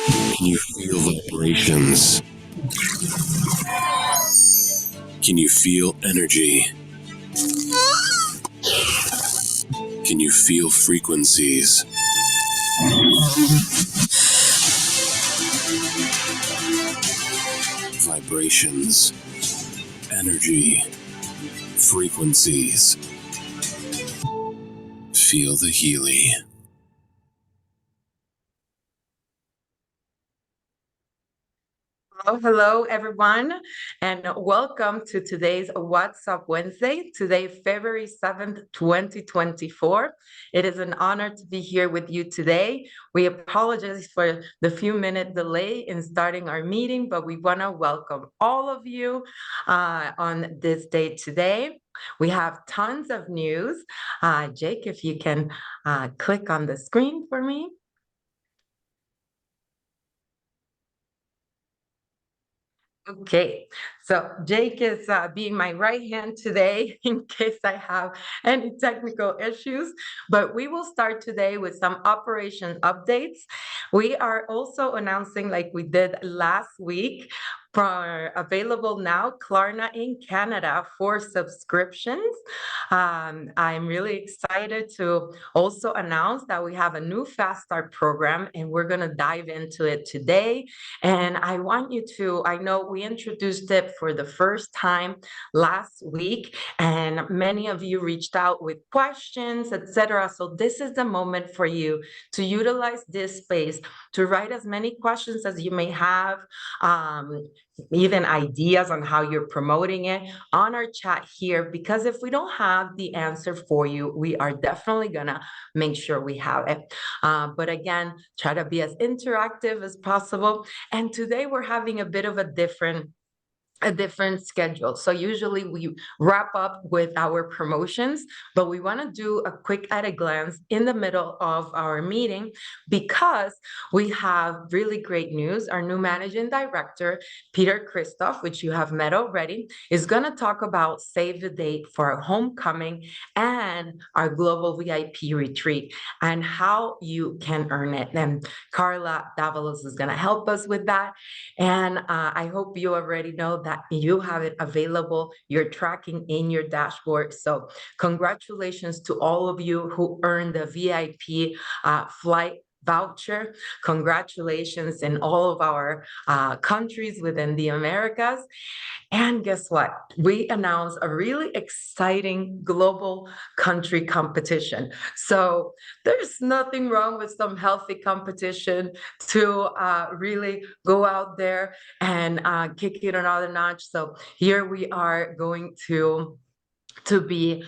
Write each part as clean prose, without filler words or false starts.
Can you feel vibrations? Can you feel energy? Can you feel frequencies? Vibrations, energy, frequencies. Feel the Healy. Hello, everyone, and welcome to today's What's Up Wednesday. Today, February 7th, 2024. It is an honor to be here with you today. We apologize for the few-minute delay in starting our meeting, but we want to welcome all of you on this day today. We have tons of news. Jake, if you can click on the screen for me. Okay, so Jake is being my right hand today in case I have any technical issues, but we will start today with some operation updates. We are also announcing, like we did last week, for available now Klarna in Canada for subscriptions. I'm really excited to also announce that we have a new Fast Start program, and we're going to dive into it today. And I want you to, I know we introduced it for the first time last week, and many of you reached out with questions, etc. So this is the moment for you to utilize this space to write as many questions as you may have, even ideas on how you're promoting it on our chat here, because if we don't have the answer for you, we are definitely gonna make sure we have it. But again, try to be as interactive as possible. And today we're having a bit of a different schedule. So usually we wrap up with our promotions, but we want to do a quick at a glance in the middle of our meeting because we have really great news. Our new managing director, Peter Christoph, which you have met already, is going to talk about save the date for our homecoming and our global VIP retreat and how you can earn it. And Karla Davalos is going to help us with that. And I hope you already know that you have it available, you're tracking in your dashboard. So congratulations to all of you who earned the VIP flight voucher. Congratulations in all of our countries within the Americas. And guess what? We announced a really exciting global country competition. So there's nothing wrong with some healthy competition to really go out there and kick it another notch. So here we are going to be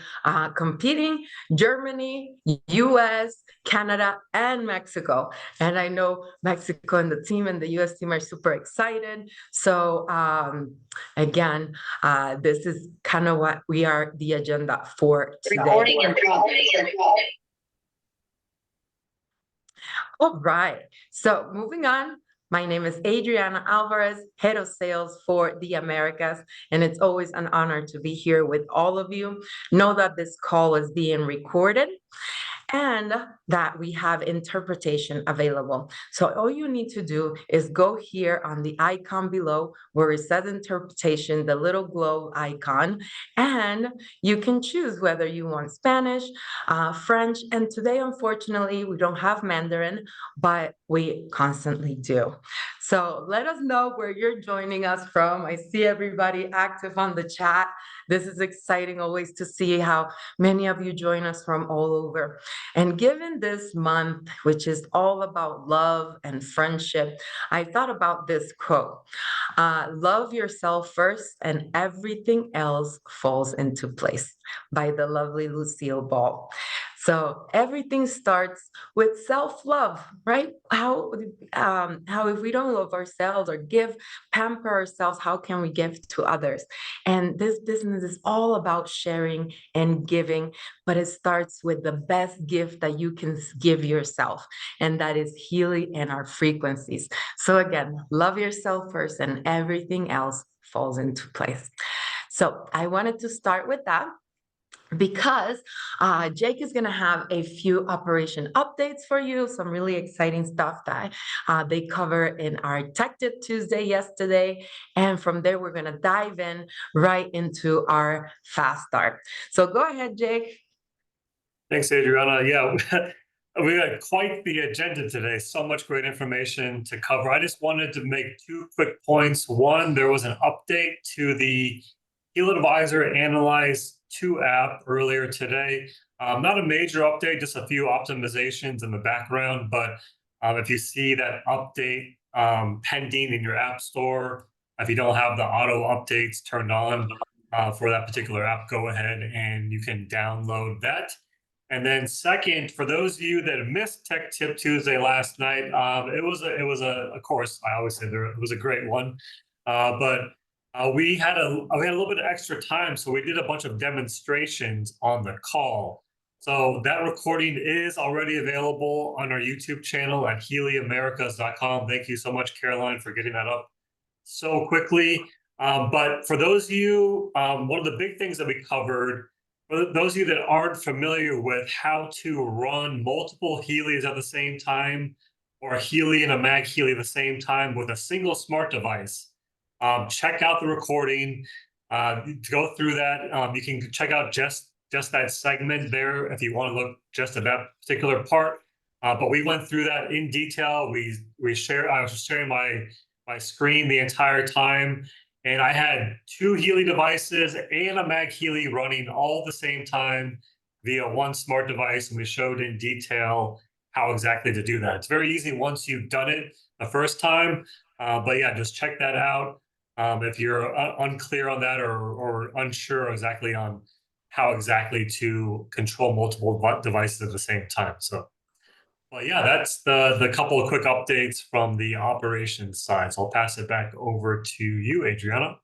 competing Germany, US, Canada, and Mexico. And I know Mexico and the team and the US team are super excited. So again, this is kind of what we are the agenda for today. Recording in progress. All right. So moving on. My name is Adriana Alvarez, Head of Sales for the Americas, and it's always an honor to be here with all of you. Know that this call is being recorded and that we have interpretation available. So all you need to do is go here on the icon below where it says interpretation, the little globe icon, and you can choose whether you want Spanish, French, and today, unfortunately, we don't have Mandarin, but we constantly do. So let us know where you're joining us from. I see everybody active on the chat. This is exciting always to see how many of you join us from all over. And given this month, which is all about love and friendship, I thought about this quote, love yourself first and everything else falls into place, by the lovely Lucille Ball. So everything starts with self-love, right? How if we don't love ourselves or pamper ourselves, how can we give to others? And this business is all about sharing and giving, but it starts with the best gift that you can give yourself, and that is Healy and our frequencies. So again, love yourself first and everything else falls into place. So I wanted to start with that. because Jake is going to have a few operation updates for you, some really exciting stuff that they cover in our Tech Tip Tuesday yesterday. And from there, we're going to dive in right into our fast start. So go ahead, Jake. Thanks, Adriana. Yeah, we got quite the agenda today. So much great information to cover. I just wanted to make two quick points. One, there was an update to the Healy Advisor Analyze 2 app earlier today. Not a major update, just a few optimizations in the background. But if you see that update pending in your app store, if you don't have the auto updates turned on for that particular app, go ahead and you can download that. And then second, for those of you that missed Tech Tip Tuesday last night, it was of course, I always say it was a great one, but we had a little bit of extra time, so we did a bunch of demonstrations on the call. So that recording is already available on our YouTube channel at HealyAmericas.com. Thank you so much, Caroline, for getting that up so quickly. But for those of you, one of the big things that we covered, for those of you that aren't familiar with how to run multiple Healys at the same time, or a Healy and a MagHealy at the same time with a single smart device, check out the recording. To go through that, you can check out just that segment there if you want to look just at that particular part. But we went through that in detail. I was sharing my screen the entire time. And I had 2 Healy devices and a MagHealy running all at the same time via one smart device. And we showed in detail how exactly to do that. It's very easy once you've done it the first time. But yeah, just check that out if you're unclear on that or unsure exactly on how exactly to control multiple devices at the same time. So, well, yeah, that's the couple of quick updates from the operations side. So I'll pass it back over to you, Adriana.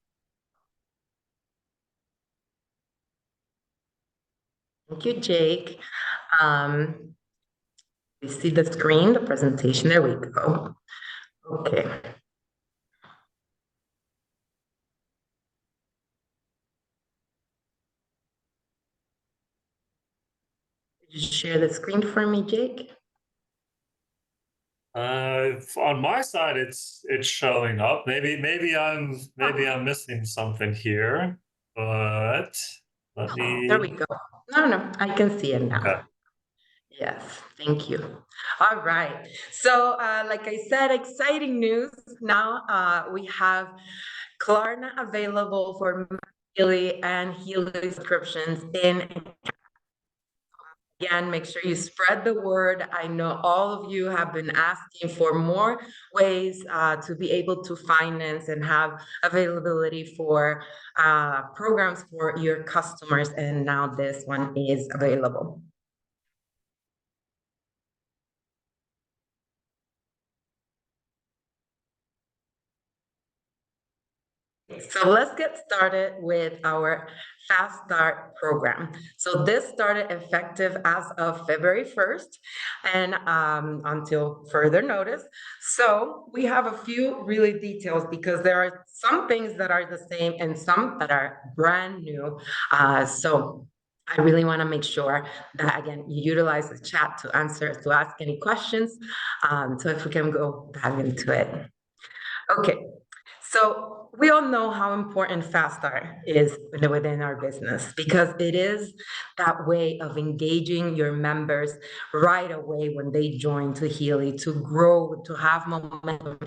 Thank you, Jake. You see the screen, the presentation. There we go. Okay. Could you share the screen for me, Jake? On my side, it's showing up. Maybe I'm missing something here, but let me. There we go. No, I can see it now. Okay. Yes, thank you. All right. So, like I said, exciting news. Now we have Klarna available for Healy and Healy subscriptions in. Again, make sure you spread the word. I know all of you have been asking for more ways to be able to finance and have availability for programs for your customers, and now this one is available. So let's get started with our Fast Start program. So this started effective as of February 1st and until further notice. So we have a few really details because there are some things that are the same and some that are brand new. So I really want to make sure that, again, you utilize the chat to ask any questions. So if we can go back into it. Okay. So we all know how important Fast Start is within our business because it is that way of engaging your members right away when they join to Healy, to grow, to have momentum,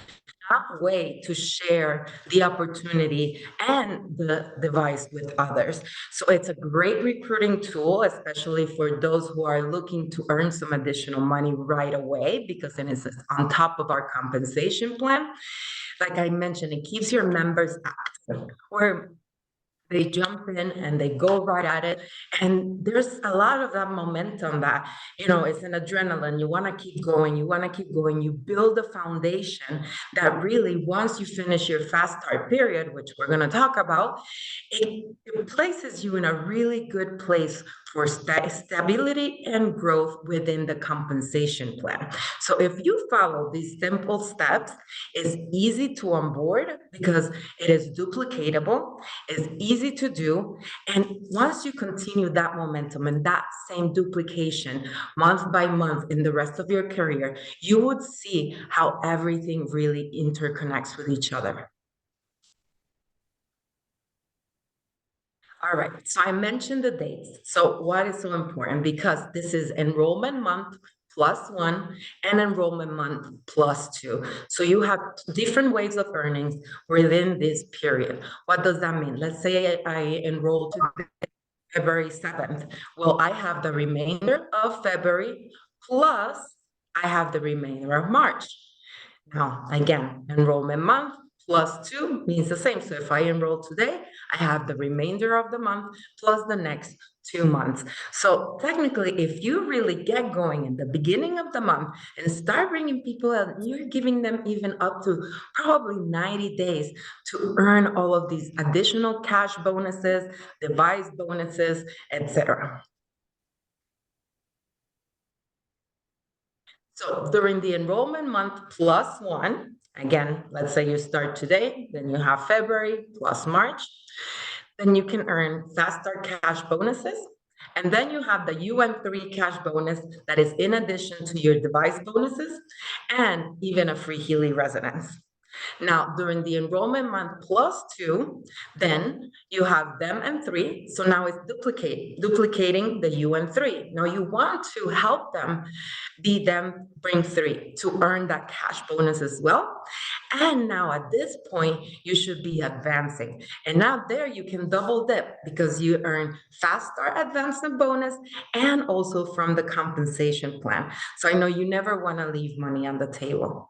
that way to share the opportunity and the device with others. So it's a great recruiting tool, especially for those who are looking to earn some additional money right away, because then it's on top of our compensation plan. Like I mentioned, it keeps your members active, where they jump in and they go right at it. And there's a lot of that momentum that, it's an adrenaline. You want to keep going. You build a foundation that really, once you finish your Fast Start period, which we're going to talk about, it places you in a really good place for stability and growth within the compensation plan. So if you follow these simple steps, it's easy to onboard because it is duplicatable, it's easy to do, and once you continue that momentum and that same duplication month by month in the rest of your career, you would see how everything really interconnects with each other. All right, so I mentioned the dates. So what is so important? Because this is enrollment month +1 and enrollment month +2. So you have different ways of earnings within this period. What does that mean? Let's say I enroll today, February 7th. Well, I have the remainder of February plus I have the remainder of March. Now, again, enrollment month +2 means the same. So if I enroll today, I have the remainder of the month plus the next 2 months. So technically, if you really get going in the beginning of the month and start bringing people out, you're giving them even up to probably 90 days to earn all of these additional cash bonuses, device bonuses, etc. So during the enrollment month +1, again, let's say you start today, then you have February plus March, then you can earn fast start cash bonuses. And then you have the UN3 cash bonus that is in addition to your device bonuses and even a free Healy residence. Now, during the enrollment month +2, then you have them and 3. So now it's duplicating the UN3. Now you want to help them be them bring 3 to earn that cash bonus as well. And now at this point, you should be advancing. And now there you can double dip because you earn fast start advancement bonus and also from the compensation plan. So I know you never want to leave money on the table.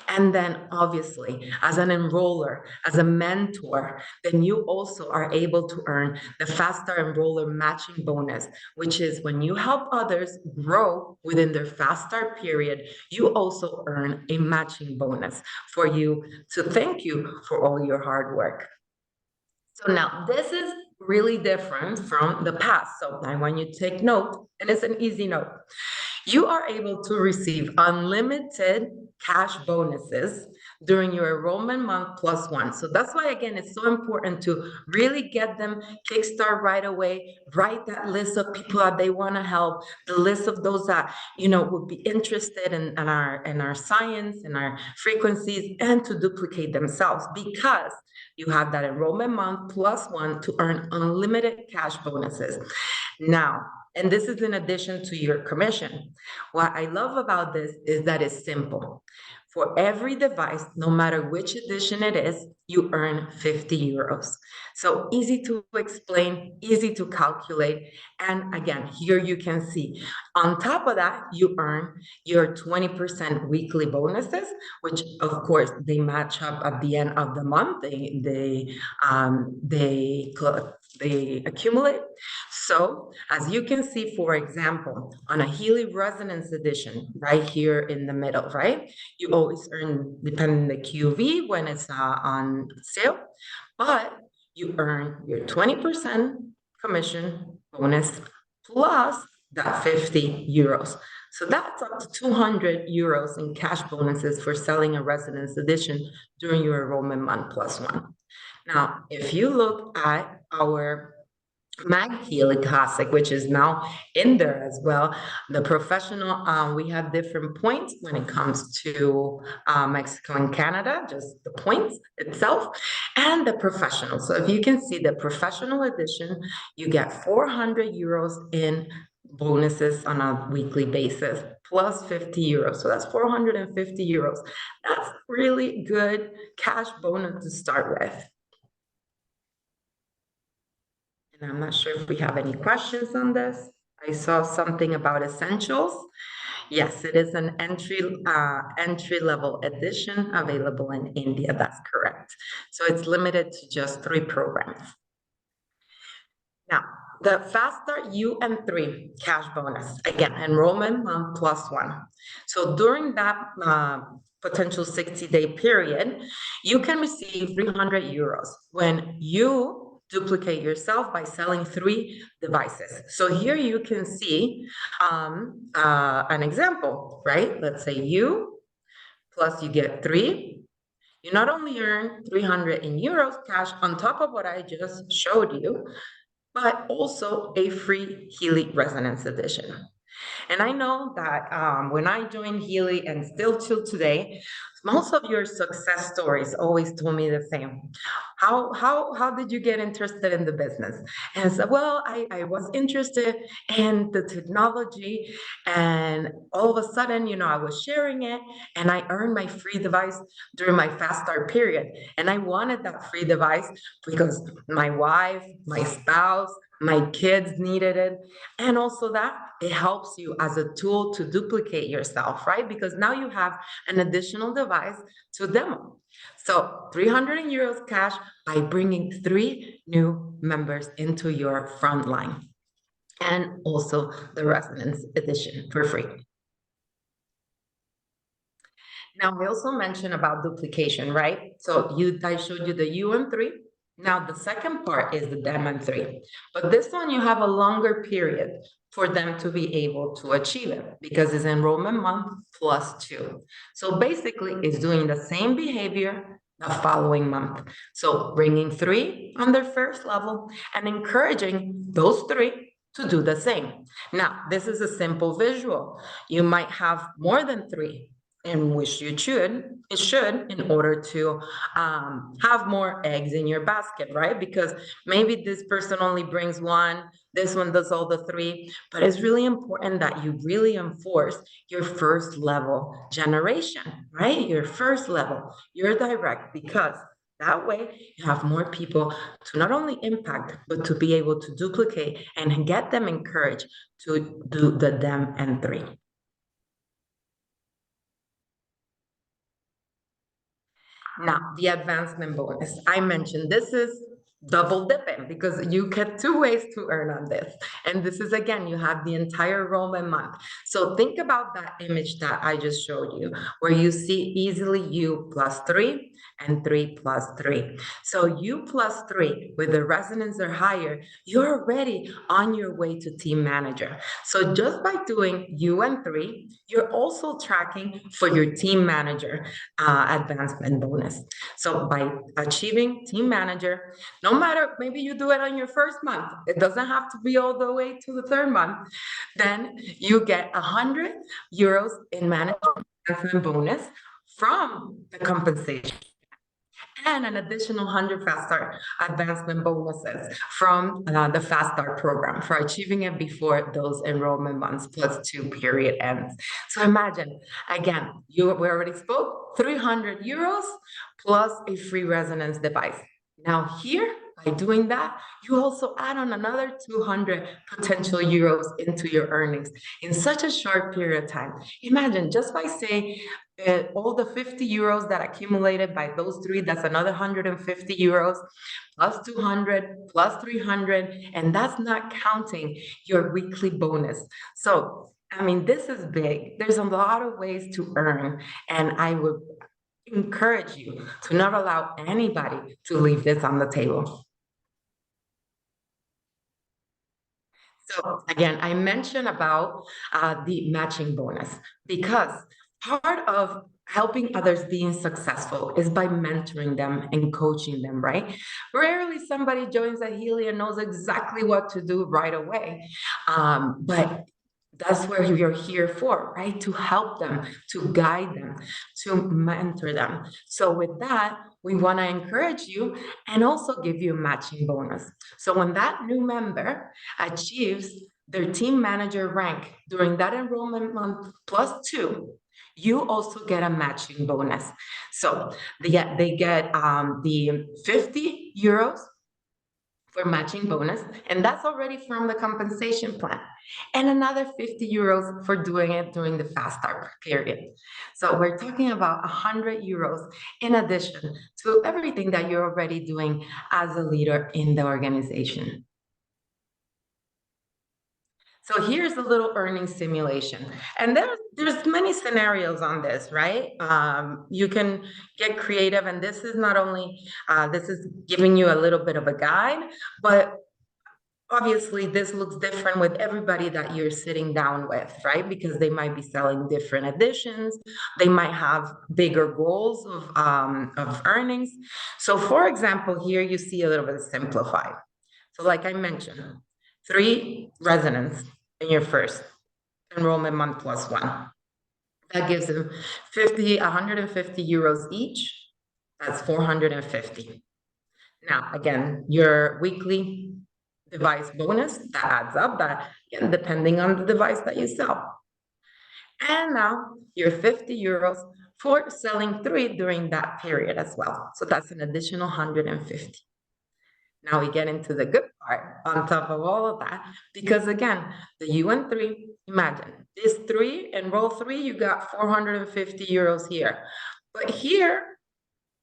And then obviously, as an enroller, as a mentor, then you also are able to earn the Fast Start Enroller Matching Bonus, which is when you help others grow within their Fast Start period, you also earn a matching bonus for you to thank you for all your hard work. So now this is really different from the past. So I want you to take note, and it's an easy note. You are able to receive unlimited cash bonuses during your enrollment month +1. So that's why, again, it's so important to really get them kickstart right away, write that list of people that they want to help, the list of those that, would be interested in our science and our frequencies and to duplicate themselves because you have that enrollment month +1 to earn unlimited cash bonuses. Now, and this is in addition to your commission. What I love about this is that it's simple. For every device, no matter which edition it is, you earn 50 euros. So easy to explain, easy to calculate. And again, here you can see, on top of that, you earn your 20% weekly bonuses, which of course, they match up at the end of the month. They accumulate. So as you can see, for example, on a Healy Resonance Edition, right here in the middle, right? You always earn, depending on the QV, when it's on sale, but you earn your 20% commission bonus plus that 50 euros. So that's up to 200 euros in cash bonuses for selling a Residence Edition during your enrollment month +1. Now, if you look at our MagHealy Classic, which is now in there as well, the professional, we have different points when it comes to Mexico and Canada, just the points itself, and the professional. So if you can see the professional edition, you get 400 euros in bonuses on a weekly basis, plus 50 euros. So that's 450 euros. That's really good cash bonus to start with. And I'm not sure if we have any questions on this. I saw something about essentials. Yes, it is an entry-level edition available in India. That's correct. So it's limited to just 3 programs. Now, the Fast Start UN3 cash bonus, again, enrollment month +1. So during that potential 60-day period, you can receive 300 euros when you duplicate yourself by selling 3 devices. So here you can see an example, right? Let's say you plus you get 3. You not only earn 300 in euros cash on top of what I just showed you, but also a free Healy Resonance Edition. And I know that when I joined Healy and still till today, most of your success stories always told me the same. How did you get interested in the business? And I said, well, I was interested in the technology, and all of a sudden, I was sharing it, and I earned my free device during my fast start period. And I wanted that free device because my wife, my spouse, my kids needed it. And also that it helps you as a tool to duplicate yourself, right? Because now you have an additional device to demo. So 300 euros cash by bringing 3 new members into your front line. And also the Resonance Edition for free. Now, I also mentioned about duplication, right? So I showed you the U and 3. Now, the second part is the them and 3. But this one, you have a longer period for them to be able to achieve it because it's enrollment month plus 2. So basically, it's doing the same behavior the following month. So bringing 3 on their first level and encouraging those 3 to do the same. Now, this is a simple visual. You might have more than 3. In which it should in order to have more eggs in your basket, right? Because maybe this person only brings 1, this one does all the 3, but it's really important that you really enforce your first level generation, right? Your first level, your direct, because that way you have more people to not only impact, but to be able to duplicate and get them encouraged to do the them and 3. Now, the advancement bonus. I mentioned this is double dipping because you get 2 ways to earn on this. And this is, again, you have the entire enrollment month. So think about that image that I just showed you, where you see easily U plus 3 and 3 plus 3. So U plus 3 with the resonance or higher, you're already on your way to team manager. So just by doing U and 3, you're also tracking for your team manager advancement bonus. So by achieving team manager, no matter, maybe you do it on your first month, it doesn't have to be all the way to the 3rd month, then you get 100 euros in management bonus from the compensation, and an additional 100 Fast Start advancement bonuses from the Fast Start program for achieving it before those enrollment months plus 2 period ends. So imagine, again, we already spoke, 300 euros plus a free resonance device. Now here, by doing that, you also add on another 200 potential euros into your earnings in such a short period of time. Imagine just by saying all the 50 euros that accumulated by those 3, that's another 150 euros, plus 200, plus 300, and that's not counting your weekly bonus. So, I mean, this is big. There's a lot of ways to earn, and I would encourage you to not allow anybody to leave this on the table. So again, I mentioned about the matching bonus because part of helping others being successful is by mentoring them and coaching them, right? Rarely somebody joins a Healy and knows exactly what to do right away, but that's where you're here for, right? To help them, to guide them, to mentor them. So with that, we want to encourage you and also give you a matching bonus. So when that new member achieves their team manager rank during that enrollment month plus 2, you also get a matching bonus. So they get the 50 euros for matching bonus, and that's already from the compensation plan, and another 50 euros for doing it during the fast start period. So we're talking about 100 euros in addition to everything that you're already doing as a leader in the organization. So here's a little earning simulation. And there's many scenarios on this, right? You can get creative, and this is not only, this is giving you a little bit of a guide, but obviously this looks different with everybody that you're sitting down with, right? Because they might be selling different editions. They might have bigger goals of earnings. So for example, here you see a little bit of simplified. So like I mentioned, 3 residents in your first enrollment month plus 1. That gives them 150 euros each. That's 450. Now, again, your weekly device bonus, that adds up, that again, depending on the device that you sell. And now your 50 euros for selling 3 during that period as well. So that's an additional 150. Now we get into the good part on top of all of that, because again, the UN3, imagine this 3, enroll 3, you got 450 euros here. But here,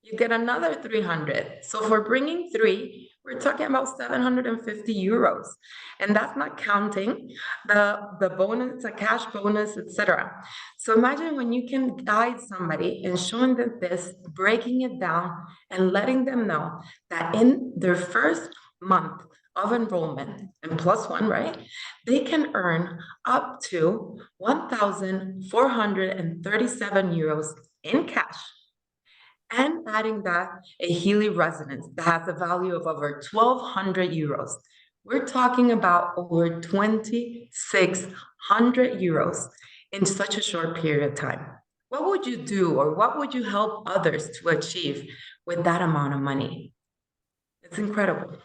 you get another 300. So for bringing 3, we're talking about 750 euros. And that's not counting the bonus, the cash bonus, etc. So imagine when you can guide somebody and showing them this, breaking it down and letting them know that in their first month of enrollment and plus 1, right? They can earn up to 1,437 euros in cash. And adding that, a Healy residence that has a value of over 1,200 euros. We're talking about over 2,600 euros in such a short period of time. What would you do, or what would you help others to achieve with that amount of money? It's incredible.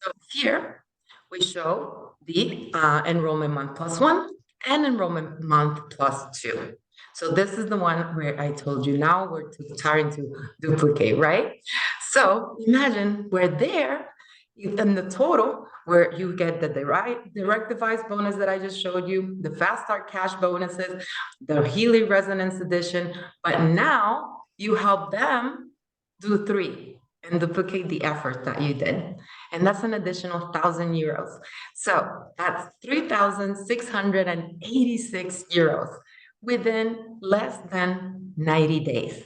So here we show the enrollment month plus 1 and enrollment month plus 2. So this is the one where I told you now we're starting to duplicate, right? So imagine we're there in the total where you get the direct device bonus that I just showed you, the Fast Start cash bonuses, the Healy Resonance Edition, but now you help them do 3 and duplicate the effort that you did. And that's an additional 1,000 euros. So that's 3,686 euros within less than 90 days.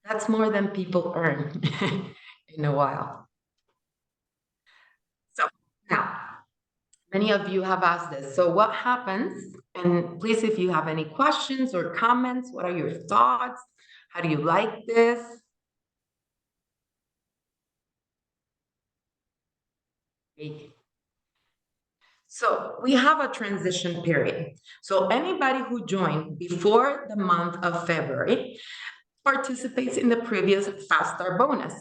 That's more than people earn in a while. So now, many of you have asked this. So what happens? And please, if you have any questions or comments, what are your thoughts? How do you like this? So we have a transition period. So anybody who joined before the month of February participates in the previous Fast Start bonus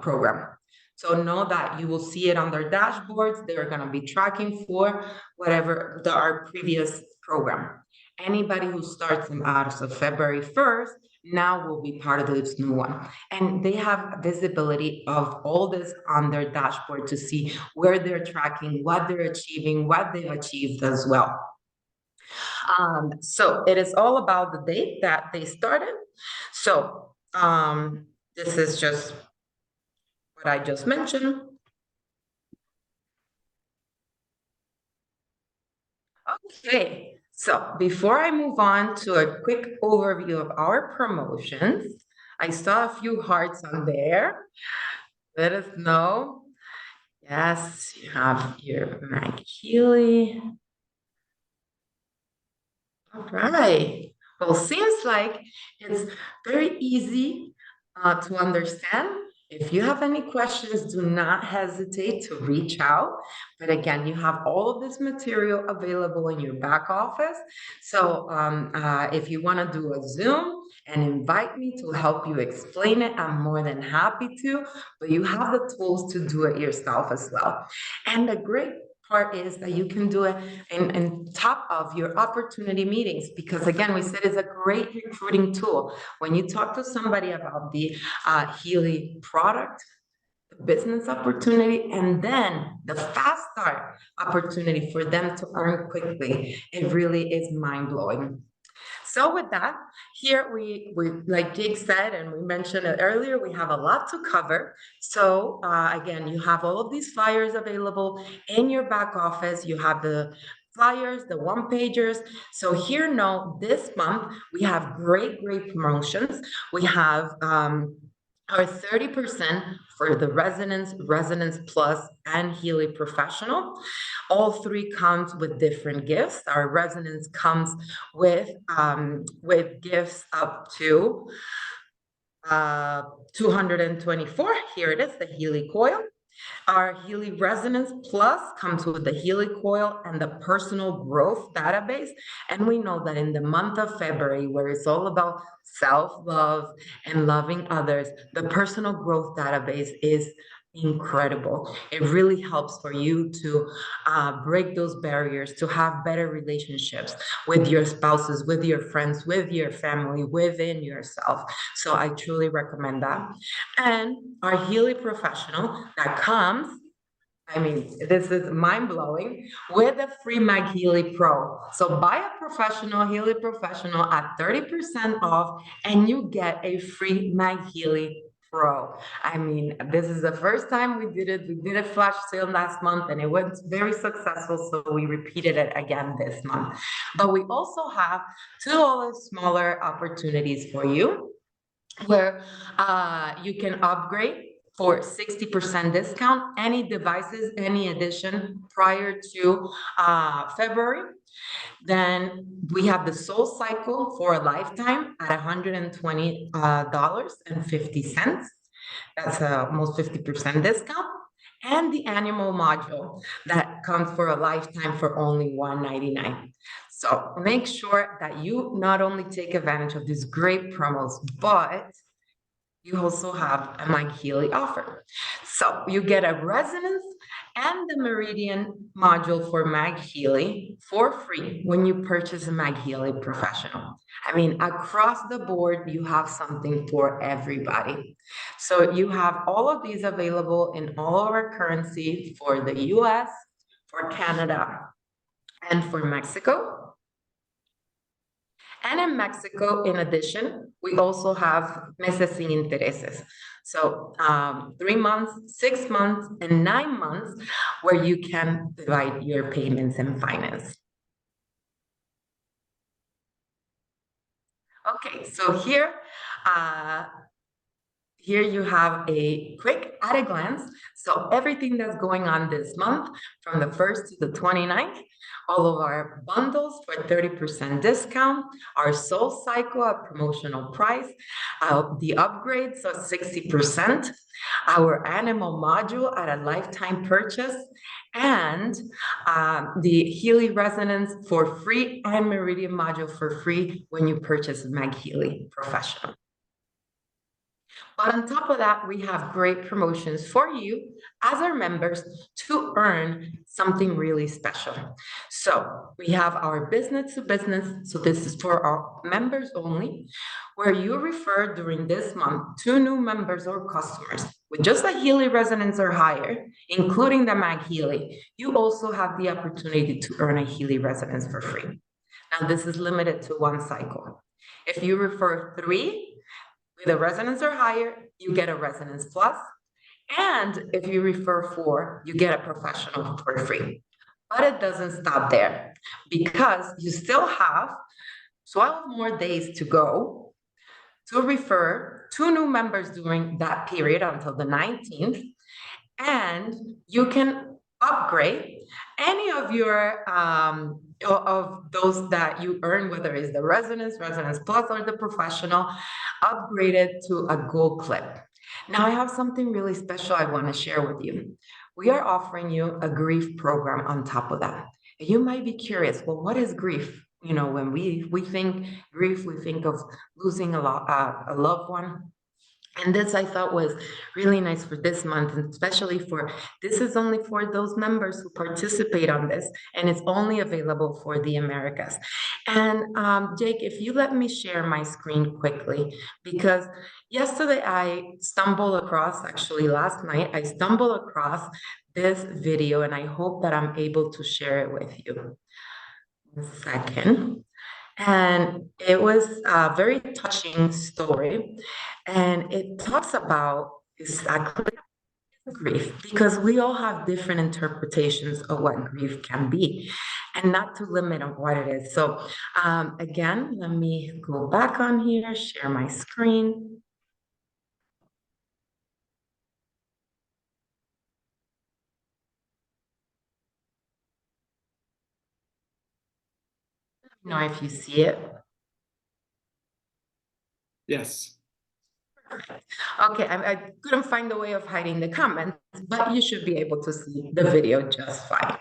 program. So know that you will see it on their dashboards. They're going to be tracking for whatever our previous program. Anybody who starts them out of February 1st now will be part of this new one. And they have visibility of all this on their dashboard to see where they're tracking, what they're achieving, what they've achieved as well. So it is all about the date that they started. So this is just what I just mentioned. Okay, so before I move on to a quick overview of our promotions, I saw a few hearts on there. Let us know. Yes, you have your MagHealy. All right. Well, seems like it's very easy to understand. If you have any questions, do not hesitate to reach out. But again, you have all of this material available in your back office. So if you want to do a Zoom and invite me to help you explain it, I'm more than happy to. But you have the tools to do it yourself as well. And the great part is that you can do it in top of your opportunity meetings, because again, we said it's a great recruiting tool. When you talk to somebody about the Healy product, the business opportunity, and then the Fast Start opportunity for them to earn quickly, it really is mind-blowing. So with that, here we like Jake said, and we mentioned it earlier, we have a lot to cover. So again, you have all of these flyers available in your back office. You have the flyers, the one-pagers. So here now, this month, we have great promotions. We have our 30% for the Residence Plus, and Healy Professional. All three comes with different gifts. Our Residence comes with gifts up to 224. Here it is, the Healy coil. Our Healy Resonance Plus comes with the Healy coil and the personal growth database. And we know that in the month of February, where it's all about self-love and loving others, the personal growth database is incredible. It really helps for you to break those barriers, to have better relationships with your spouses, with your friends, with your family, within yourself. So I truly recommend that. And our Healy Professional that comes, I mean, this is mind-blowing, with a free MagHealy Pro. So buy a professional, Healy Professional at 30% off, and you get a free MagHealy Pro. I mean, this is the first time we did it. We did a flash sale last month, and it was very successful, so we repeated it again this month. But we also have two other smaller opportunities for you, where you can upgrade for 60% discount, any devices, any edition prior to February. Then we have the Soul Cycle for a lifetime at $120.50. That's almost 50% discount. And the Animal Module that comes for a lifetime for only $199. So make sure that you not only take advantage of these great promos, but you also have a MagHealy offer. So you get a Resonance and the Meridian module for MagHealy for free when you purchase a MagHealy Professional. I mean, across the board, you have something for everybody. So you have all of these available in all of our currency for the US, for Canada, and for Mexico. And in Mexico, in addition, we also have meses sin intereses. So 3 months, 6 months, and 9 months, where you can divide your payments and finance. Okay, so here you have a quick at a glance. So everything that's going on this month, from the 1st to the 29th, all of our bundles for 30% discount, our Soul Cycle at promotional price, the upgrades of 60%, our Animal Module at a lifetime purchase, and the Healy Resonance for free, and Meridian Module for free when you purchase MagHealy Professional. But on top of that, we have great promotions for you as our members to earn something really special. So we have our business to business. So this is for our members only, where you refer during this month 2 new members or customers with just a Healy Resonance or higher, including the MagHealy. You also have the opportunity to earn a Healy Resonance for free. Now, this is limited to 1 cycle. If you refer 3, with a Resonance or higher, you get a Resonance Plus. And if you refer 4, you get a Professional for free. But it doesn't stop there, because you still have 12 more days to go to refer 2 new members during that period until the 19th. And you can upgrade any of your of those that you earn, whether it's the Resonance Plus, or the Professional, upgraded to a gold clip. Now I have something really special I want to share with you. We are offering you a grief program on top of that. You might be curious, well, what is grief? You know, when we think grief, we think of losing a loved one. And this I thought was really nice for this month, and especially this is only for those members who participate on this, and it's only available for the Americas. And Jake, if you let me share my screen quickly, because yesterday actually last night, I stumbled across this video, and I hope that I'm able to share it with you. 1 second. And it was a very touching story. And it talks about exactly grief, because we all have different interpretations of what grief can be, and not to limit on what it is. So again, let me go back on here, share my screen. Let me know if you see it. Yes. Okay, I couldn't find a way of hiding the comments, but you should be able to see the video just fine.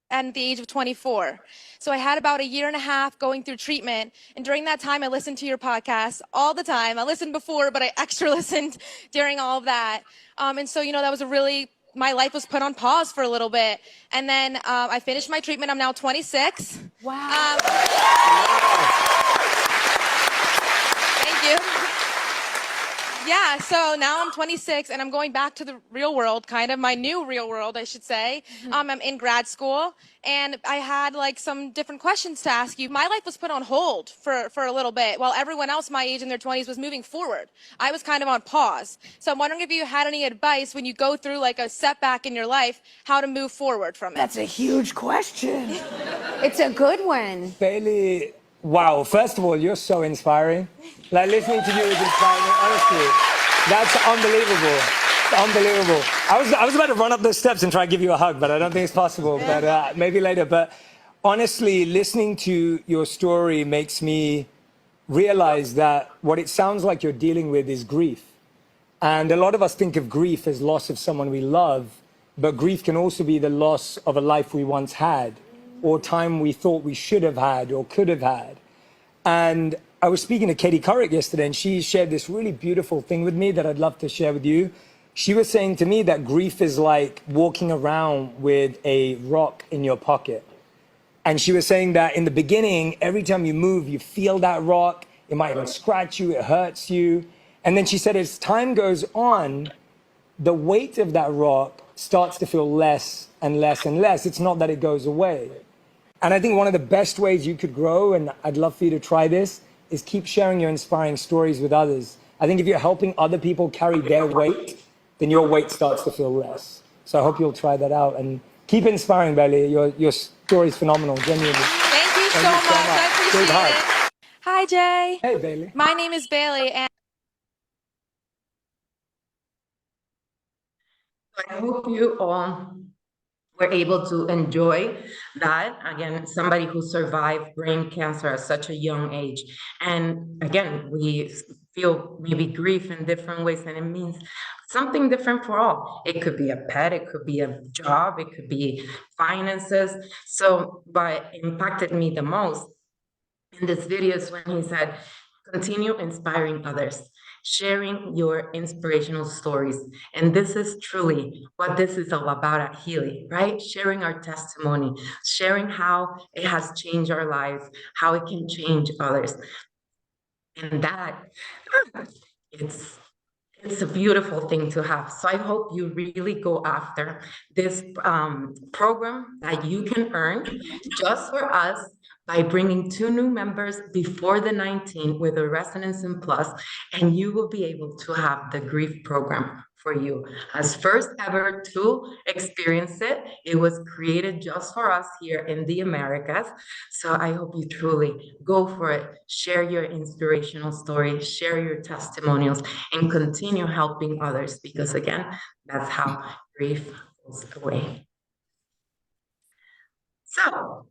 At the age of 24. So I had about a year and a half going through treatment. And during that time, I listened to your podcast all the time. I listened before, but I extra listened during all of that. And so, that was my life was put on pause for a little bit. And then I finished my treatment. I'm now 26. Wow. Thank you. Yeah, so now I'm 26 and I'm going back to the real world, kind of my new real world, I should say. I'm in grad school and I had some different questions to ask you. My life was put on hold for a little bit while everyone else my age in their 20s was moving forward. I was kind of on pause. So I'm wondering if you had any advice when you go through a setback in your life, how to move forward from it. That's a huge question. It's a good one. Bailey, wow, first of all, you're so inspiring. Listening to you is inspiring, honestly. That's unbelievable. Unbelievable. I was about to run up those steps and try to give you a hug, but I don't think it's possible, but maybe later. But honestly, listening to your story makes me realize that what it sounds like you're dealing with is grief. And a lot of us think of grief as loss of someone we love, but grief can also be the loss of a life we once had, or time we thought we should have had or could have had. And I was speaking to Katie Couric yesterday, and she shared this really beautiful thing with me that I'd love to share with you. She was saying to me that grief is like walking around with a rock in your pocket. And she was saying that in the beginning, every time you move, you feel that rock. It might even scratch you, it hurts you. And then she said, as time goes on, the weight of that rock starts to feel less and less and less. It's not that it goes away. And I think one of the best ways you could grow, and I'd love for you to try this, is keep sharing your inspiring stories with others. I think if you're helping other people carry their weight, then your weight starts to feel less. So I hope you'll try that out and keep inspiring, Bailey. Your story is phenomenal, genuinely. Thank you so much. I appreciate it. Hi, Jay. Hey, Bailey. My name is Bailey, and I hope you all were able to enjoy that. Again, somebody who survived brain cancer at such a young age. And again, we feel maybe grief in different ways, and it means something different for all. It could be a pet, it could be a job, it could be finances. So what impacted me the most in this video is when he said, continue inspiring others, sharing your inspirational stories. And this is truly what this is all about at Healy, right? Sharing our testimony, sharing how it has changed our lives, how it can change others. And that, it's a beautiful thing to have. So I hope you really go after this program that you can earn just for us by bringing 2 new members before the 19th with a Resonance in Plus, and you will be able to have the grief program for you. As first ever to experience it, it was created just for us here in the Americas. So I hope you truly go for it, share your inspirational stories, share your testimonials, and continue helping others, because again, that's how grief goes away. So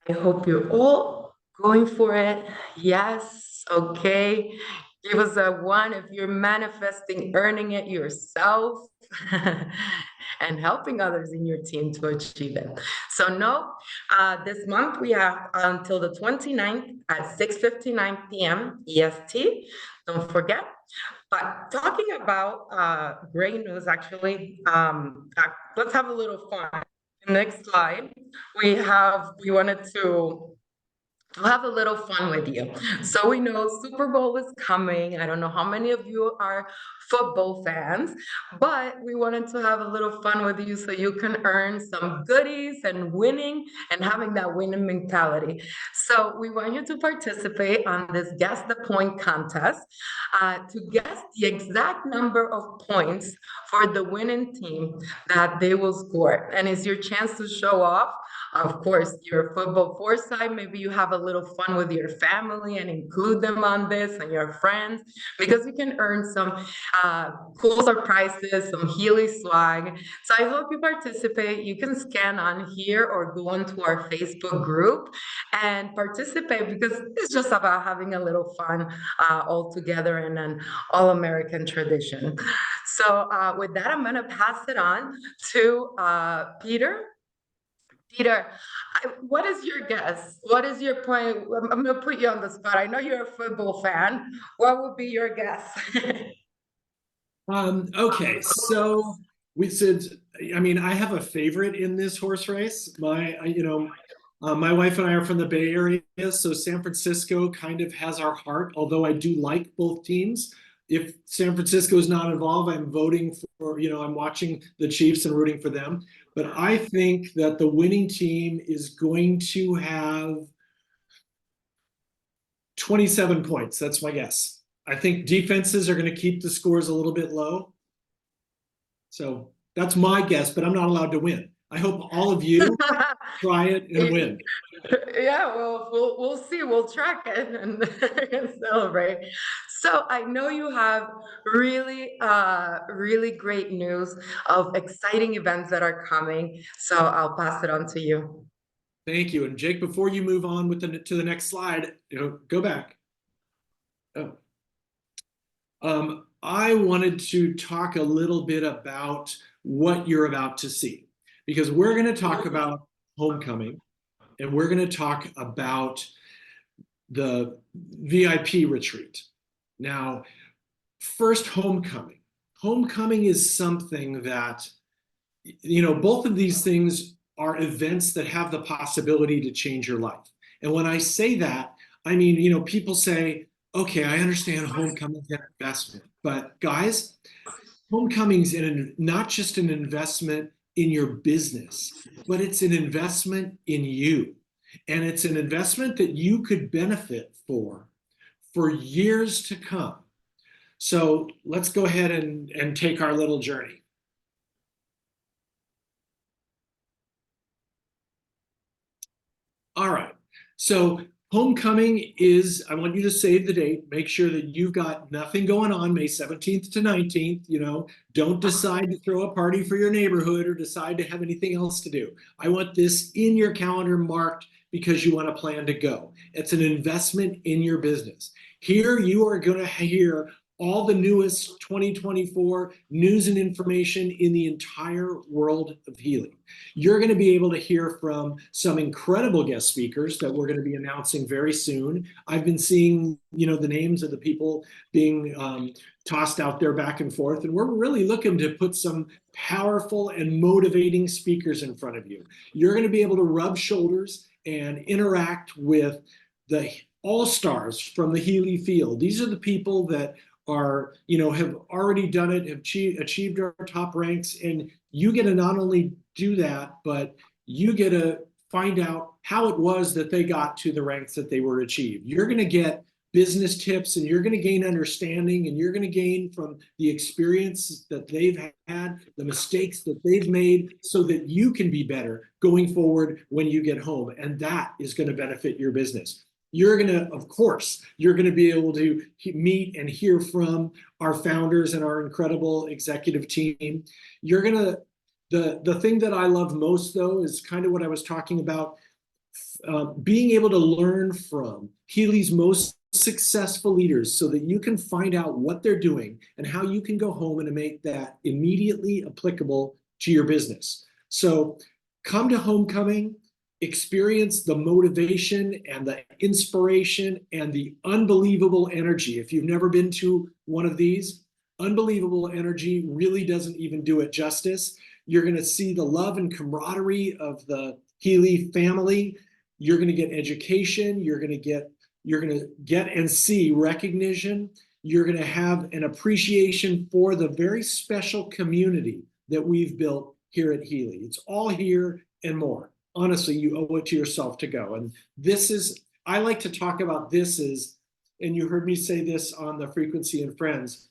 I hope you're all going for it. Yes, okay. Give us a 1 if you're manifesting earning it yourself and helping others in your team to achieve it. So no, this month we have until the 29th at 6:59 p.m. EST. Don't forget. But talking about great news, actually, let's have a little fun. Next slide, we wanted to We'll have a little fun with you. So we know Super Bowl is coming. I don't know how many of you are football fans, but we wanted to have a little fun with you so you can earn some goodies and winning and having that winning mentality. So we want you to participate on this Guess the Point contest to guess the exact number of points for the winning team that they will score. And it's your chance to show off, of course, your football foresight. Maybe you have a little fun with your family and include them on this and your friends, because you can earn some cool surprises, some Healy swag. So I hope you participate. You can scan on here or go onto our Facebook group and participate, because it's just about having a little fun all together in an all-American tradition. So with that, I'm going to pass it on to Peter. Peter, what is your guess? What is your point? I'm going to put you on the spot. I know you're a football fan. What would be your guess? Okay, so we said, I mean, I have a favorite in this horse race. My wife and I are from the Bay Area, so San Francisco kind of has our heart, although I do like both teams. If San Francisco is not involved, I'm voting for, I'm watching the Chiefs and rooting for them. But I think that the winning team is going to have 27 points. That's my guess. I think defenses are going to keep the scores a little bit low. So that's my guess, but I'm not allowed to win. I hope all of you try it and win. Yeah, well, we'll see. We'll track it and celebrate. So I know you have really, really great news of exciting events that are coming. So I'll pass it on to you. Thank you. And Jake, before you move on to the next slide, go back. Oh. I wanted to talk a little bit about what you're about to see, because we're going to talk about homecoming, and we're going to talk about the VIP retreat. Now, first, homecoming. Homecoming is something that, both of these things are events that have the possibility to change your life. And when I say that, I mean, people say, okay, I understand homecoming's an investment, but guys, homecoming's not just an investment in your business, but it's an investment in you. And it's an investment that you could benefit for years to come. So let's go ahead and take our little journey. All right, so homecoming is, I want you to save the date, make sure that you've got nothing going on May 17th to 19th, don't decide to throw a party for your neighborhood or decide to have anything else to do. I want this in your calendar marked because you want to plan to go. It's an investment in your business. Here you are going to hear all the newest 2024 news and information in the entire world of healing. You're going to be able to hear from some incredible guest speakers that we're going to be announcing very soon. I've been seeing, the names of the people being tossed out there back and forth, and we're really looking to put some powerful and motivating speakers in front of you. You're going to be able to rub shoulders and interact with the all-stars from the Healy field. These are the people that are, have already done it, have achieved our top ranks, and you get to not only do that, but you get to find out how it was that they got to the ranks that they were achieved. You're going to get business tips, and you're going to gain understanding, and you're going to gain from the experience that they've had, the mistakes that they've made, so that you can be better going forward when you get home, and that is going to benefit your business. You're going to, of course, you're going to be able to meet and hear from our founders and our incredible executive team. You're going to, the thing that I love most, though, is kind of what I was talking about, being able to learn from Healy's most successful leaders so that you can find out what they're doing and how you can go home and make that immediately applicable to your business. So come to homecoming. Experience the motivation and the inspiration and the unbelievable energy. If you've never been to one of these, unbelievable energy really doesn't even do it justice. You're going to see the love and camaraderie of the Healy family. You're going to get education. You're going to get and see recognition. You're going to have an appreciation for the very special community that we've built here at Healy. It's all here and more. Honestly, you owe it to yourself to go. And this is, I like to talk about this as, and you heard me say this on the Frequency and Friends,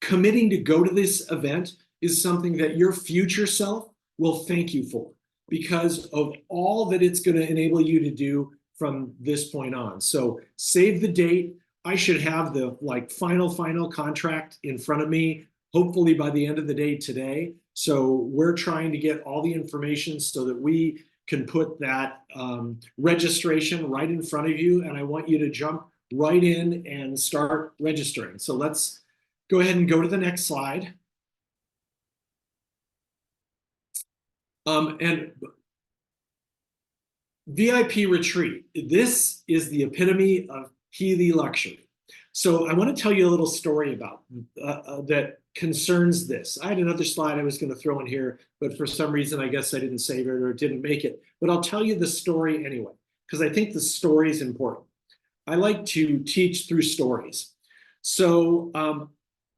committing to go to this event is something that your future self will thank you for because of all that it's going to enable you to do from this point on. So save the date. I should have the final contract in front of me, hopefully by the end of the day today. So we're trying to get all the information so that we can put that registration right in front of you. And I want you to jump right in and start registering. So let's go ahead and go to the next slide. And VIP retreat. This is the epitome of Healy luxury. So I want to tell you a little story about that concerns this. I had another slide I was going to throw in here, but for some reason, I guess I didn't save it or didn't make it. But I'll tell you the story anyway, because I think the story is important. I like to teach through stories. So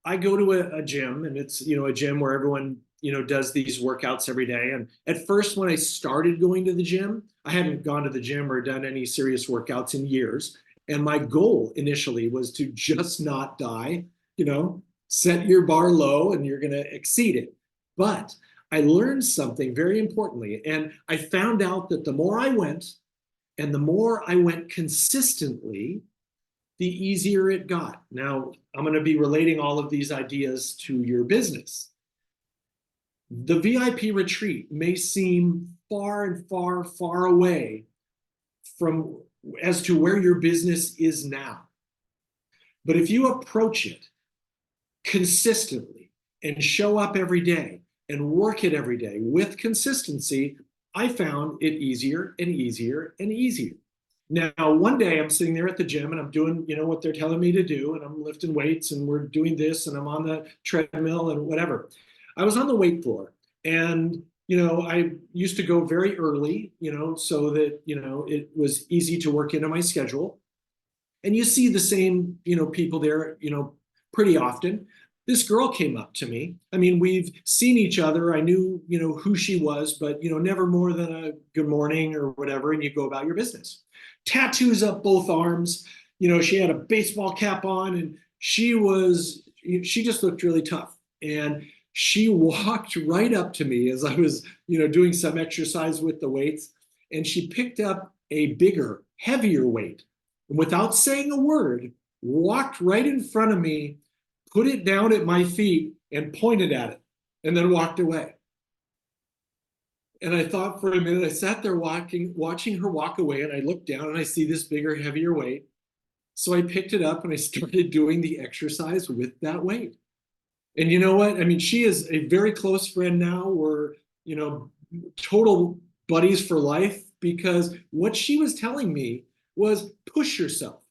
I go to a gym, and it's, you know, a gym where everyone, you know, does these workouts every day. And at first, when I started going to the gym, I hadn't gone to the gym or done any serious workouts in years. And my goal initially was to just not die, you know, set your bar low and you're going to exceed it. But I learned something very importantly. And I found out that the more I went and the more I went consistently, the easier it got. Now, I'm going to be relating all of these ideas to your business. The VIP retreat may seem far and far, far away from as to where your business is now. But if you approach it consistently and show up every day and work it every day with consistency, I found it easier and easier and easier. Now, one day I'm sitting there at the gym and I'm doing, you know, what they're telling me to do, and I'm lifting weights and we're doing this and I'm on the treadmill and whatever. I was on the weight floor, and you know, I used to go very early, you know, so that, you know, it was easy to work into my schedule. And you see the same, you know, people there, you know, pretty often. This girl came up to me. I mean, we've seen each other. I knew, you know, who she was, but, you know, never more than a good morning or whatever, and you go about your business. Tattoos up both arms. You know, she had a baseball cap on, and she just looked really tough. And she walked right up to me as I was, you know, doing some exercise with the weights, and she picked up a bigger, heavier weight. And without saying a word, walked right in front of me, put it down at my feet, and pointed at it, and then walked away. And I thought for a minute, I sat there watching her walk away, and I looked down and I see this bigger, heavier weight. So I picked it up and I started doing the exercise with that weight. And you know what? I mean, she is a very close friend now. We're, you know, total buddies for life, because what she was telling me was push yourself.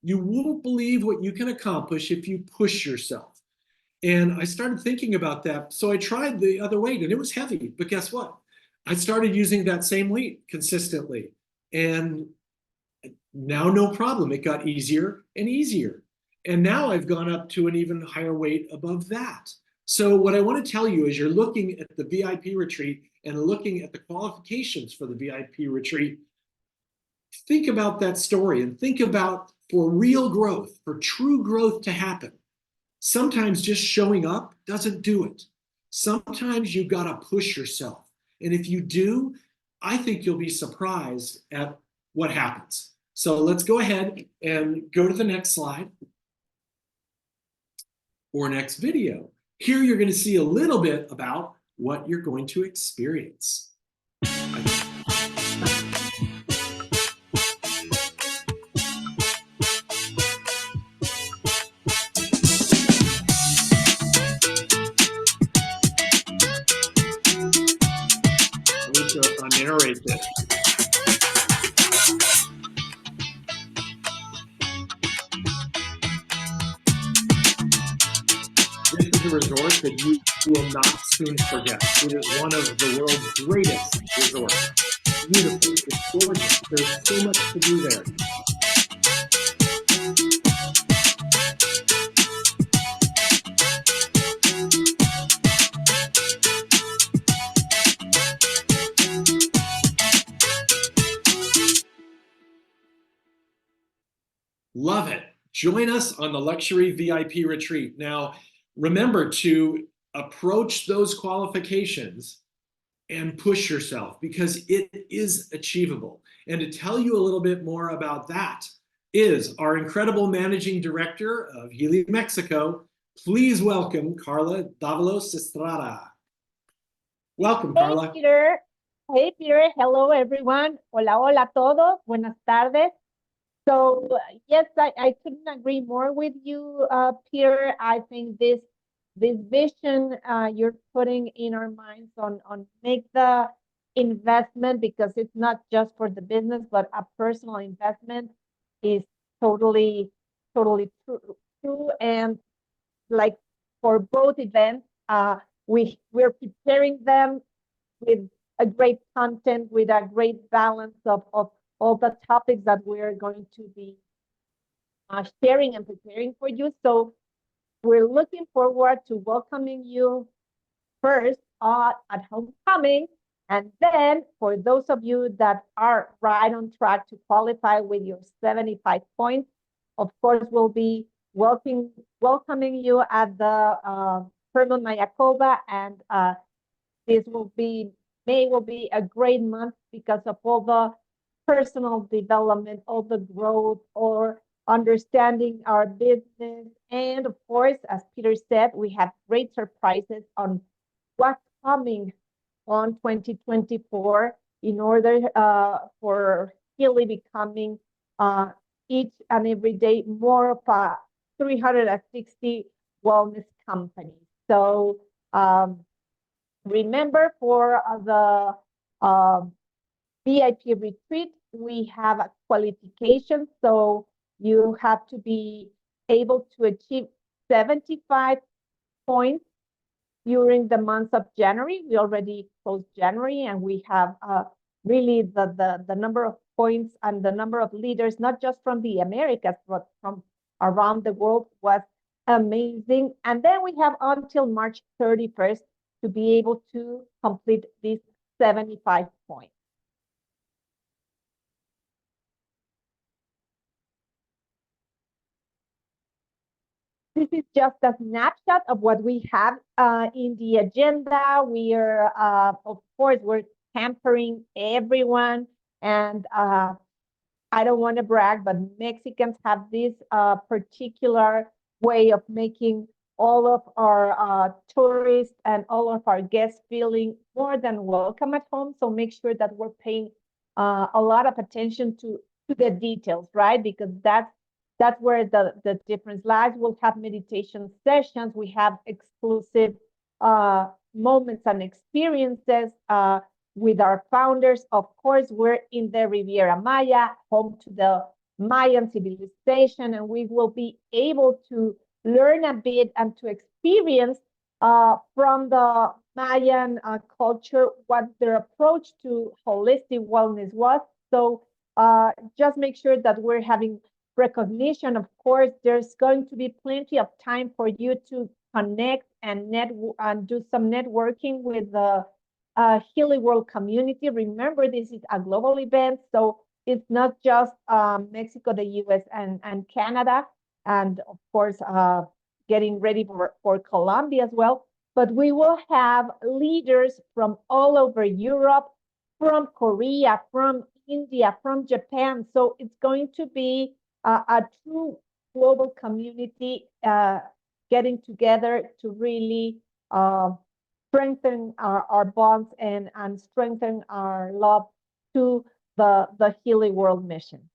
You won't believe what you can accomplish if you push yourself. And I started thinking about that. So I tried the other weight, and it was heavy. But guess what? I started using that same weight consistently. And now no problem. It got easier and easier. And now I've gone up to an even higher weight above that. So what I want to tell you is, you're looking at the VIP retreat and looking at the qualifications for the VIP retreat. Think about that story and think about, for real growth, for true growth to happen, sometimes just showing up doesn't do it. Sometimes you've got to push yourself. And if you do, I think you'll be surprised at what happens. So let's go ahead and go to the next slide. Or next video. Here you're going to see a little bit about what you're going to experience. I need to narrate this. This is a resort that you will not soon forget. It is one of the world's greatest resorts. beautiful. It's gorgeous. There's so much to do there. Love it. Join us on the Luxury VIP Retreat. Now, remember to approach those qualifications and push yourself because it is achievable. And to tell you a little bit more about that is our incredible managing director of Healy, Mexico. Please welcome Karla Davalos Estrada. Welcome, Karla. Hey, Peter. Hey, Peter. Hello, everyone. Hola, hola a todos. Buenas tardes. So, yes, I couldn't agree more with you, Peter. I think this vision you're putting in our minds on make the investment, because it's not just for the business, but a personal investment, is totally true. And like for both events, we're preparing them with a great content, with a great balance of all the topics that we're going to be sharing and preparing for you. So we're looking forward to welcoming you first at homecoming. And then for those of you that are right on track to qualify with your 75 points, of course, we'll be welcoming you at the Fairmont Mayakoba. And May will be a great month because of all the personal development, all the growth, or understanding our business. And of course, as Peter said, we have great surprises on what's coming on 2024 in order for Healy becoming each and every day more of a 360 wellness company. So remember, for the VIP retreat, we have a qualification. So you have to be able to achieve 75 points during the month of January. We already closed January, and we have really the number of points and the number of leaders, not just from the Americas, but from around the world, was amazing. And then we have until March 31st to be able to complete these 75 points. This is just a snapshot of what we have in the agenda. We are, of course, we're pampering everyone. And I don't want to brag, but Mexicans have this particular way of making all of our tourists and all of our guests feeling more than welcome at home. So make sure that we're paying a lot of attention to the details, right? Because that's where the difference lies. We'll have meditation sessions. We have exclusive moments and experiences with our founders. Of course, we're in the Riviera Maya, home to the Mayan civilization, and we will be able to learn a bit and to experience from the Mayan culture what their approach to holistic wellness was. So just make sure that we're having recognition. Of course, there's going to be plenty of time for you to connect and do some networking with the Healy World community. Remember, this is a global event, so it's not just Mexico, the US, and Canada, and of course, getting ready for Colombia as well. But we will have leaders from all over Europe, from Korea, from India, from Japan. So it's going to be a true global community getting together to really strengthen our bonds and strengthen our love to the Healy World mission.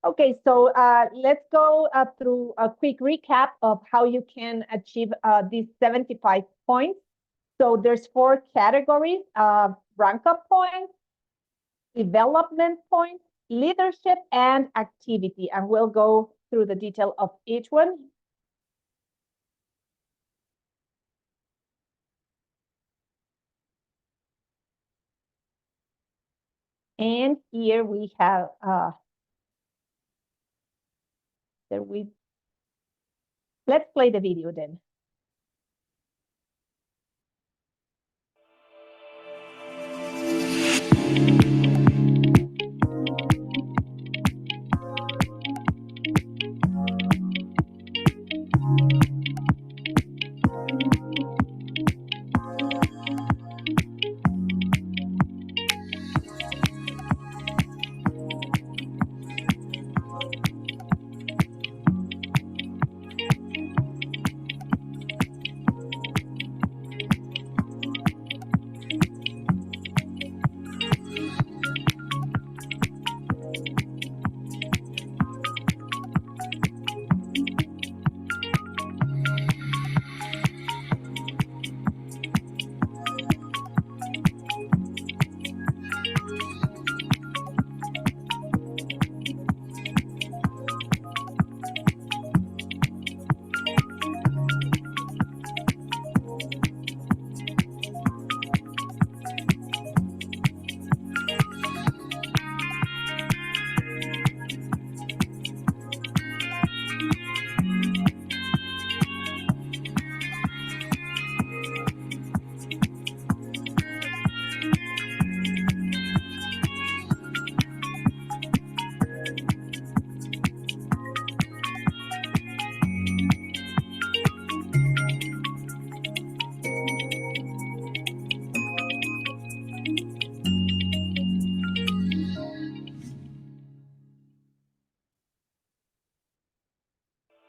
Okay, so let's go through a quick recap of how you can achieve these 75 points. So there's 4 categories: rank up points, development points, leadership, and activity. And we'll go through the detail of each one. And here we have, let's play the video then.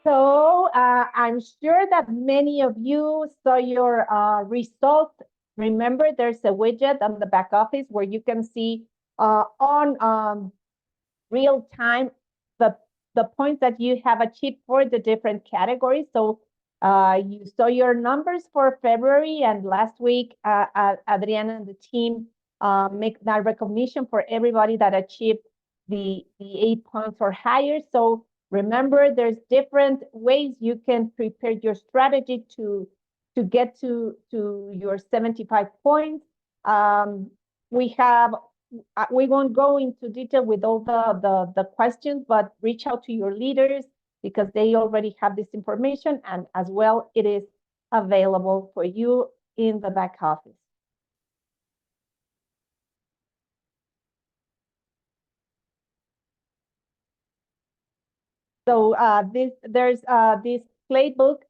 So I'm sure that many of you saw your results. Remember, there's a widget on the back office where you can see on real time the points that you have achieved for the different categories. So you saw your numbers for February, and last week Adriana and the team make that recognition for everybody that achieved the 8 points or higher. So remember, there's different ways you can prepare your strategy to get to your 75 points. We won't go into detail with all the questions, but reach out to your leaders because they already have this information, and as well, it is available for you in the back office. So there's this playbook,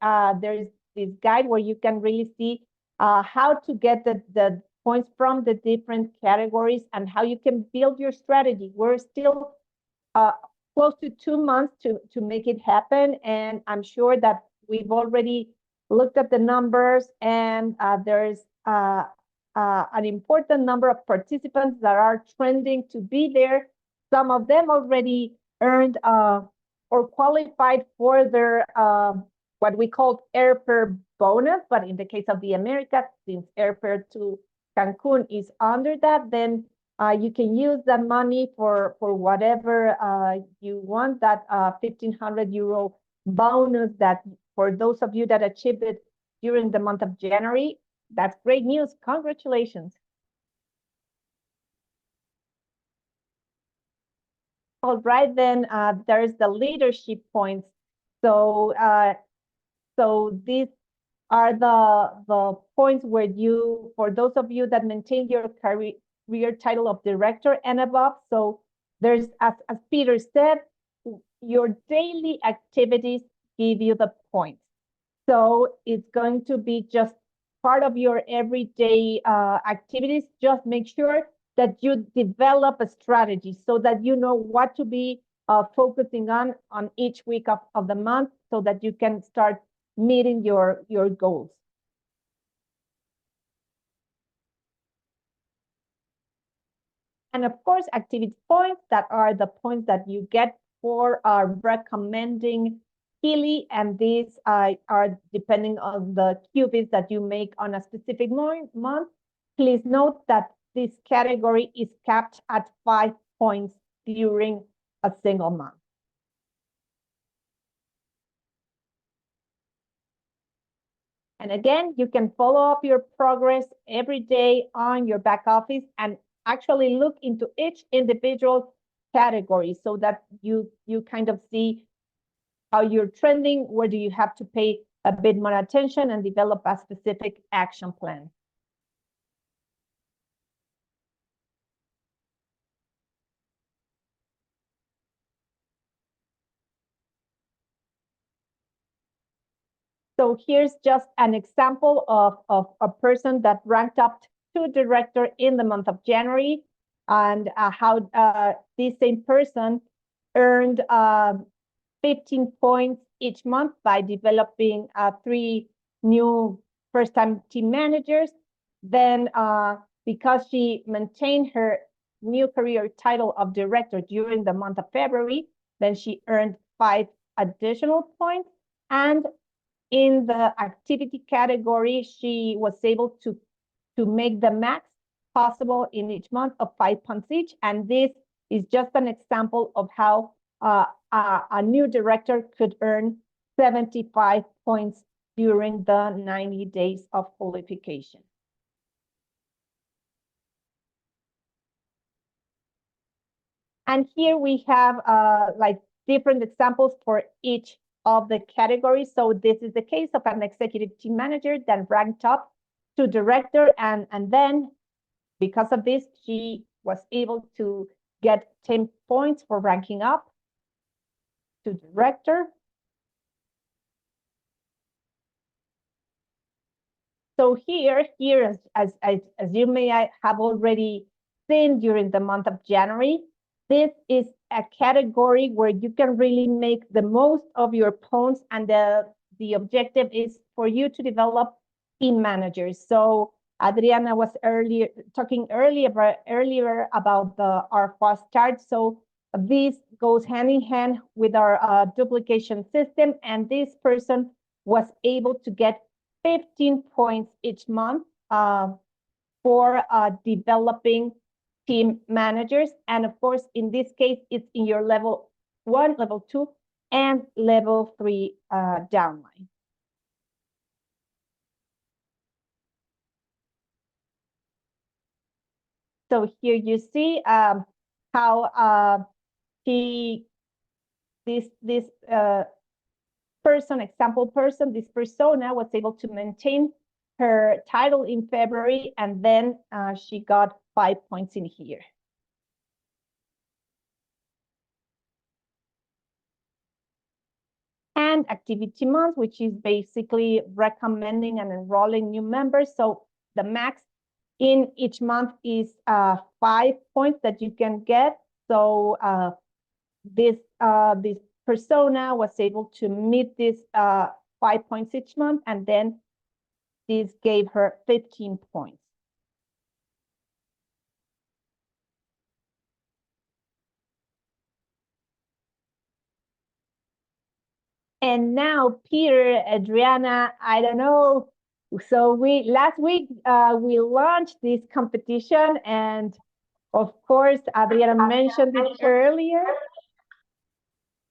there's this guide where you can really see how to get the points from the different categories and how you can build your strategy. We're still close to 2 months to make it happen, and I'm sure that we've already looked at the numbers, and there's an important number of participants that are trending to be there. Some of them already earned or qualified for their what we call airfare bonus, but in the case of the Americas, since airfare to Cancun is under that, then you can use that money for whatever you want. That 1,500 euro bonus that for those of you that achieved it during the month of January, that's great news. Congratulations. All right, then there's the leadership points. So these are the points where you, for those of you that maintain your career title of director and above. So there's, as Peter said, your daily activities give you the points. So it's going to be just part of your everyday activities. Just make sure that you develop a strategy so that you know what to be focusing on each week of the month so that you can start meeting your goals. And of course, activity points, that are the points that you get for recommending Healy, and these are depending on the qubits that you make on a specific month. Please note that this category is capped at 5 points during a single month. And again, you can follow up your progress every day on your back office. And actually look into each individual category so that you kind of see how you're trending, where do you have to pay a bit more attention and develop a specific action plan. So here's just an example of a person that ranked up to director in the month of January, and how this same person earned 15 points each month by developing 3 new first-time team managers. Then because she maintained her new career title of director during the month of February, then she earned 5 additional points. And in the activity category, she was able to make the max possible in each month of 5 points each. And this is just an example of how a new director could earn 75 points during the 90 days of qualification. And here we have like different examples for each of the categories. So this is the case of an executive team manager that ranked up to director, and then because of this, she was able to get 10 points for ranking up to director. So here as you may have already seen during the month of January, this is a category where you can really make the most of your points, and the objective is for you to develop team managers. So Adriana was talking earlier about our fast start. So this goes hand in hand with our duplication system, and this person was able to get 15 points each month for developing team managers. And of course, in this case, it's in your level 1, level 2, and level 3 downline. So here you see how this example person, this persona was able to maintain her title in February, and then she got 5 points in here. And activity month, which is basically recommending and enrolling new members. So the max in each month is 5 points that you can get. So this persona was able to meet this 5 points each month, and then this gave her 15 points. And now, Peter, Adriana, I don't know. So last week we launched this competition, and of course, Adriana mentioned it earlier.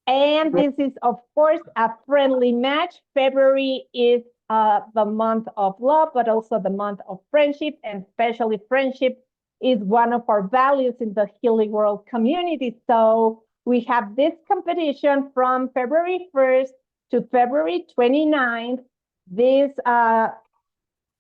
And this is, of course, a friendly match. February is the month of love, but also the month of friendship, and especially friendship is one of our values in the Healy World community. So we have this competition from February 1st to February 29th. These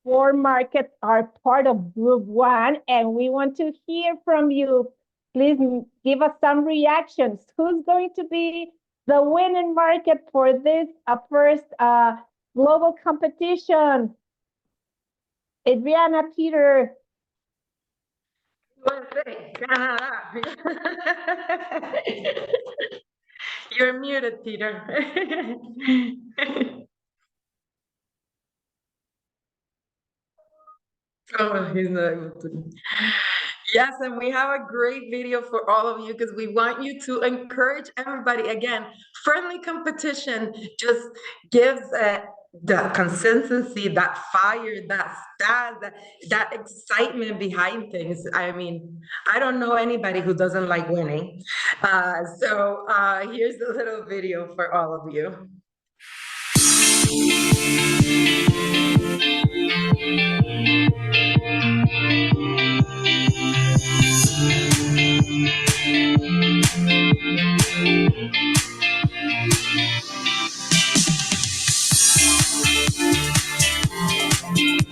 4 markets are part of Group 1, and we want to hear from you. Please give us some reactions. Who's going to be the winning market for this first global competition? Adriana, Peter. You're muted, Peter. Oh, he's not able to. Yes, and we have a great video for all of you because we want you to encourage everybody. Again, friendly competition just gives the consistency, that fire, that style, that excitement behind things. I mean, I don't know anybody who doesn't like winning. So here's a little video for all of you.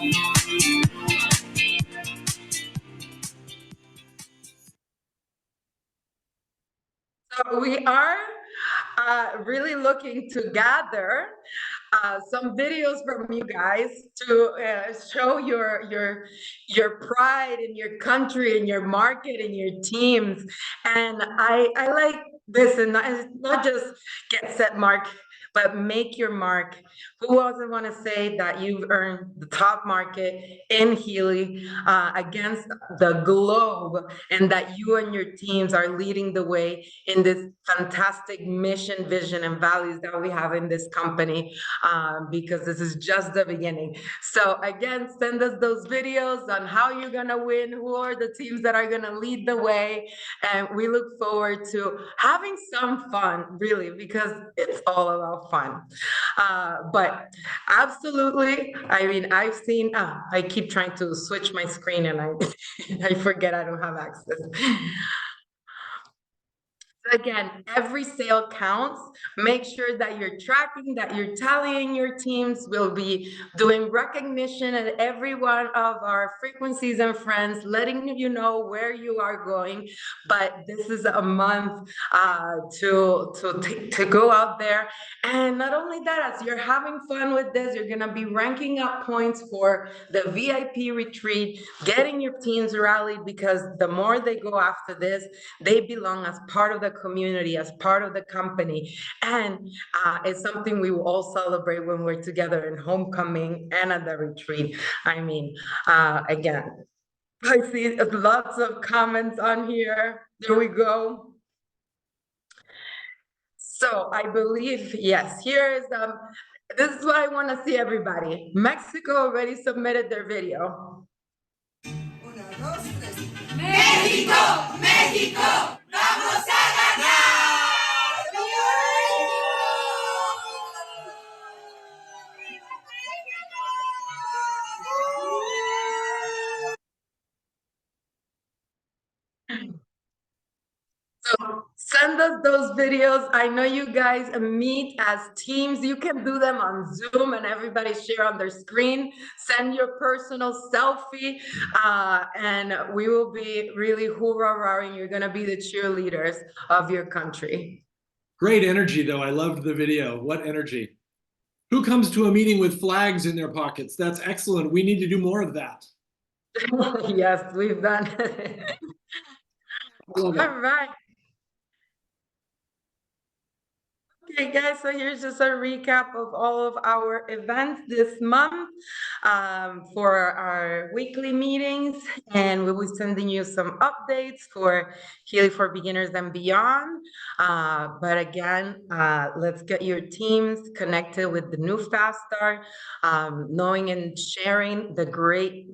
So we are really looking to gather some videos from you guys to show your pride in your country and your market and your teams. And I like this, and not just get set mark, but make your mark. Who doesn't want to say that you've earned the top market in Healy against the globe, and that you and your teams are leading the way in this fantastic mission, vision, and values that we have in this company, because this is just the beginning. So again, send us those videos on how you're gonna win, who are the teams that are gonna lead the way, and we look forward to having some fun, really, because it's all about fun. But absolutely, I mean, I've seen, I keep trying to switch my screen and I forget I don't have access. Again, every sale counts. Make sure that you're tracking, that you're tallying your teams. We'll be doing recognition at every one of our frequencies and friends, letting you know where you are going. But this is a month to go out there. And not only that, as you're having fun with this, you're gonna be ranking up points for the VIP retreat, getting your teams rallied, because the more they go after this, they belong as part of the community, as part of the company. And it's something we will all celebrate when we're together in homecoming and at the retreat. I mean, again, I see lots of comments on here. There we go. So I believe, yes, here is, this is what I want to see, everybody. Mexico already submitted their video. México, México, vamos a ganar. So send us those videos. I know you guys meet as teams. You can do them on Zoom and everybody share on their screen. Send your personal selfie, and we will be really hoorah-rahing. You're gonna be the cheerleaders of your country. Great energy, though. I loved the video. What energy. Who comes to a meeting with flags in their pockets? That's excellent. We need to do more of that. Yes, we've done. All right. Okay, guys, so here's just a recap of all of our events this month for our weekly meetings, and we'll be sending you some updates for Healy for Beginners and beyond. But again, let's get your teams connected with the new Fast Start, knowing and sharing the great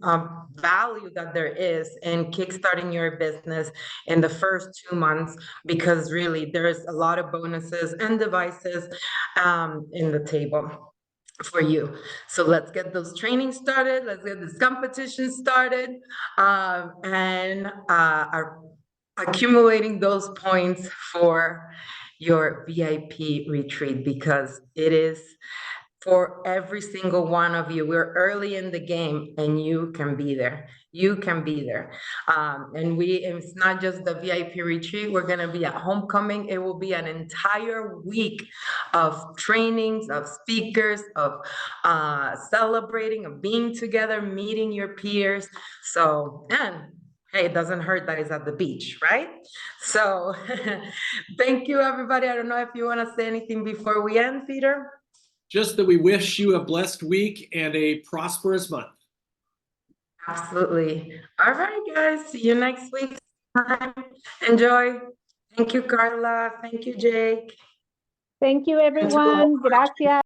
value that there is in kickstarting your business in the first 2 months, because really there's a lot of bonuses and devices in the table for you. So let's get those trainings started. Let's get this competition started, and are accumulating those points for your VIP retreat, because it is for every single one of you. We're early in the game and you can be there. You can be there. And it's not just the VIP retreat. We're going to be at homecoming. It will be an entire week of trainings, of speakers, of celebrating, of being together, meeting your peers. So, and hey, it doesn't hurt that it's at the beach, right? So thank you, everybody. I don't know if you want to say anything before we end, Peter. Just that we wish you a blessed week and a prosperous month. Absolutely. All right, guys. See you next week. Enjoy. Thank you, Karla. Thank you, Jake. Thank you, everyone. Gracias.